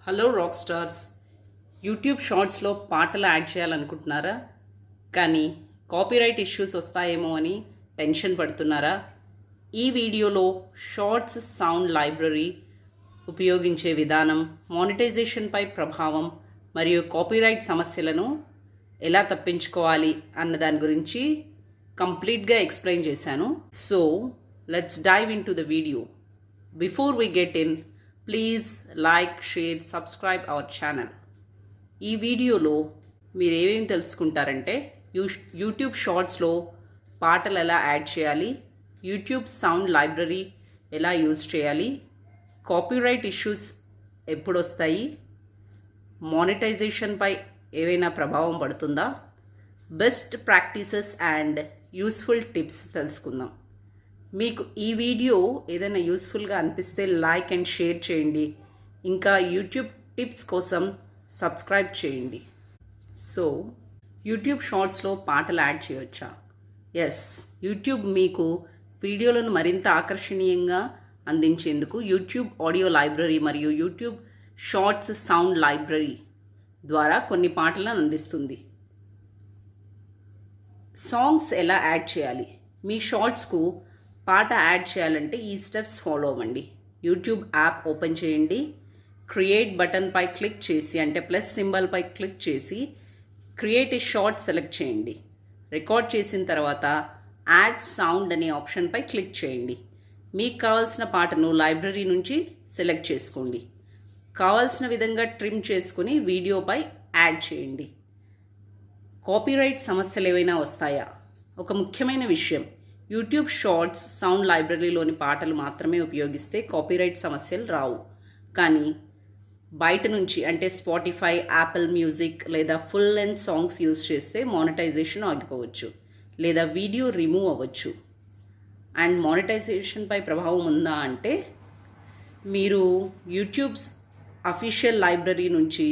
Hello rock stars. YouTube షార్ట్స్లో పాటలు add చేయాలనుకుంటున్నారా? కానీ కాపీరైట్ ఇష్యూస్ వస్తాయేమో అని టెన్షన్ పడుతున్నారా? ఈ వీడియోలో షార్ట్స్ సౌండ్ లైబ్రరీ ఉపయోగించే విధానం, మానిటైజేషన్పై ప్రభావం మరియు కాపీరైట్ సమస్యలను ఎలా తప్పించుకోవాలి అన్న దాని గురించి కంప్లీట్గా ఎక్స్ప్లెయిన్ చేశాను. So let's dive into the video. Before we get in, please like, share, subscribe our channel. ఈ వీడియోలో మీరు ఏమేమి తెలుసుకుంటారంటే యూట్యూబ్ షార్ట్స్లో పాటలు ఎలా యాడ్ చేయాలి, యూట్యూబ్ సౌండ్ లైబ్రరీ ఎలా యూజ్ చేయాలి, కాపీరైట్ ఇష్యూస్ ఎప్పుడు వస్తాయి, మానిటైజేషన్పై ఏవైనా ప్రభావం పడుతుందా, best practices and useful tips తెలుసుకుందాం. మీకు ఈ వీడియో ఏదైనా యూస్ఫుల్గా అనిపిస్తే లైక్ అండ్ షేర్ చేయండి. ఇంకా యూట్యూబ్ టిప్స్ కోసం సబ్స్క్రైబ్ చేయండి. సో యూట్యూబ్ షార్ట్స్లో పాటలు యాడ్ చేయవచ్చా? ఎస్, యూట్యూబ్ మీకు వీడియోలను మరింత ఆకర్షణీయంగా అందించేందుకు యూట్యూబ్ ఆడియో లైబ్రరీ మరియు యూట్యూబ్ షార్ట్స్ సౌండ్ లైబ్రరీ ద్వారా కొన్ని పాటలను అందిస్తుంది. సాంగ్స్ ఎలా యాడ్ చేయాలి? మీ షార్ట్స్కు పాట యాడ్ చేయాలంటే ఈ స్టెప్స్ ఫాలో అవ్వండి. యూట్యూబ్ యాప్ ఓపెన్ చేయండి. క్రియేట్ బటన్పై క్లిక్ చేసి, అంటే ప్లస్ సింబల్పై క్లిక్ చేసి క్రియేట్ ఏ షార్ట్ సెలెక్ట్ చేయండి. రికార్డ్ చేసిన తర్వాత యాడ్ సౌండ్ అనే ఆప్షన్పై క్లిక్ చేయండి. మీకు కావాల్సిన పాటను లైబ్రరీ నుంచి సెలెక్ట్ చేసుకోండి. కావాల్సిన విధంగా ట్రిమ్ చేసుకుని వీడియోపై యాడ్ చేయండి. కాపీరైట్ సమస్యలు ఏవైనా వస్తాయా? ఒక ముఖ్యమైన విషయం, యూట్యూబ్ షార్ట్స్ సౌండ్ లైబ్రరీలోని పాటలు మాత్రమే ఉపయోగిస్తే కాపీరైట్ సమస్యలు రావు. కానీ బయట నుంచి, అంటే స్పాటిఫై, యాపిల్ మ్యూజిక్ లేదా ఫుల్ లెంత్ సాంగ్స్ యూజ్ చేస్తే మానిటైజేషన్ ఆగిపోవచ్చు లేదా వీడియో రిమూవ్ అవ్వచ్చు. అండ్ మానిటైజేషన్పై ప్రభావం ఉందా అంటే, మీరు యూట్యూబ్ అఫీషియల్ లైబ్రరీ నుంచి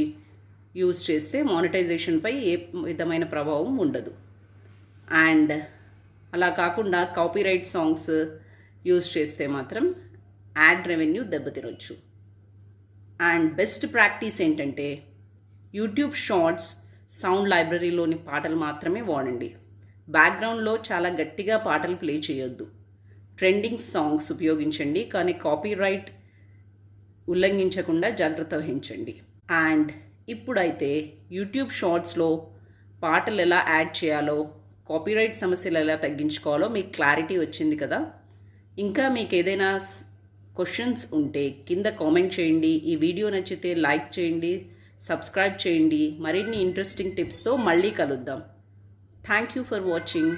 యూజ్ చేస్తే మానిటైజేషన్పై ఏ విధమైన ప్రభావం ఉండదు. అండ్ అలా కాకుండా కాపీరైట్ సాంగ్స్ యూజ్ చేస్తే మాత్రం యాడ్ రెవెన్యూ దెబ్బతినొచ్చు. అండ్ బెస్ట్ ప్రాక్టీస్ ఏంటంటే, యూట్యూబ్ షార్ట్స్ సౌండ్ లైబ్రరీలోని పాటలు మాత్రమే వాడండి. బ్యాక్గ్రౌండ్లో చాలా గట్టిగా పాటలు ప్లే చేయొద్దు. ట్రెండింగ్ సాంగ్స్ ఉపయోగించండి, కానీ కాపీరైట్ ఉల్లంఘించకుండా జాగ్రత్త వహించండి. అండ్ ఇప్పుడైతే యూట్యూబ్ షార్ట్స్లో పాటలు ఎలా యాడ్ చేయాలో, కాపీరైట్ సమస్యలు ఎలా తగ్గించుకోవాలో మీకు క్లారిటీ వచ్చింది కదా. ఇంకా మీకు ఏదైనా క్వశ్చన్స్ ఉంటే కింద కామెంట్ చేయండి. ఈ వీడియో నచ్చితే లైక్ చేయండి, సబ్స్క్రైబ్ చేయండి. మరిన్ని ఇంట్రెస్టింగ్ టిప్స్తో మళ్ళీ కలుద్దాం. Thank you for watching.